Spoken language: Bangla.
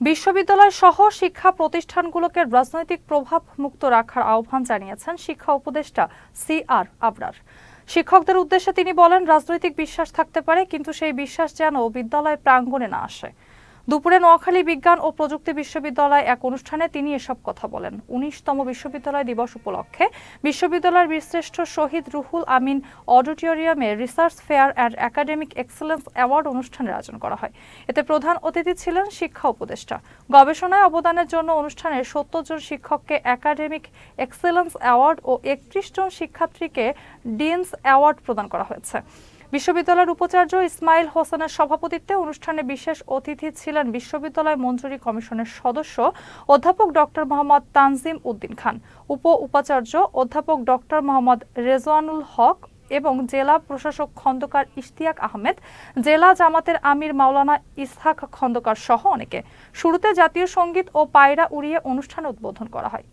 বিশ্ববিদ্যালয় সহ শিক্ষা প্রতিষ্ঠানগুলোকে রাজনৈতিক প্রভাব মুক্ত রাখার আহ্বান জানিয়েছেন শিক্ষা উপদেষ্টা সি.আর. আবরার। শিক্ষকদের উদ্দেশ্যে তিনি বলেন, রাজনৈতিক বিশ্বাস থাকতে পারে, কিন্তু সেই বিশ্বাস যেন বিদ্যালয় প্রাঙ্গণে না আসে। দুপুরে নোয়াখালী বিজ্ঞান ও প্রযুক্তি বিশ্ববিদ্যালয়ে এক অনুষ্ঠানে তিনি এসব কথা বলেন। ১৯তম বিশ্ববিদ্যালয় দিবস উপলক্ষে বিশ্ববিদ্যালয়ের বীরশ্রেষ্ঠ শহীদ রুহুল আমিন অডিটোরিয়ামে research fair and academic excellence award অনুষ্ঠানের আয়োজন করা হয়। এতে প্রধান অতিথি ছিলেন শিক্ষা উপদেষ্টা। গবেষণায় অবদানের জন্য অনুষ্ঠানে ৭০ জন শিক্ষককে একাডেমিক এক্সেলেন্স অ্যাওয়ার্ড ও ৩১ জন শিক্ষার্থীকে ডিনস অ্যাওয়ার্ড প্রদান করা হয়েছে। বিশ্ববিদ্যালয়ের উপাচার্য ইসমাইল হোসেনের সভাপতিত্বে অনুষ্ঠানে বিশেষ অতিথি ছিলেন বিশ্ববিদ্যালয় মঞ্জুরি কমিশনের সদস্য অধ্যাপক ডক্টর মোহাম্মদ তানজিম উদ্দিন খান, উপাচার্য অধ্যাপক ডক্টর মোহাম্মদ রেজওয়ানুল হক এবং জেলা প্রশাসক খন্দকার ইশতিয়াক আহমেদ, জেলা জামাতের আমির মাওলানা ইসহাক খন্দকার সহ অনেকে। শুরুতে জাতীয় সঙ্গীত ও পায়রা উড়িয়ে অনুষ্ঠান উদ্বোধন করা হয়।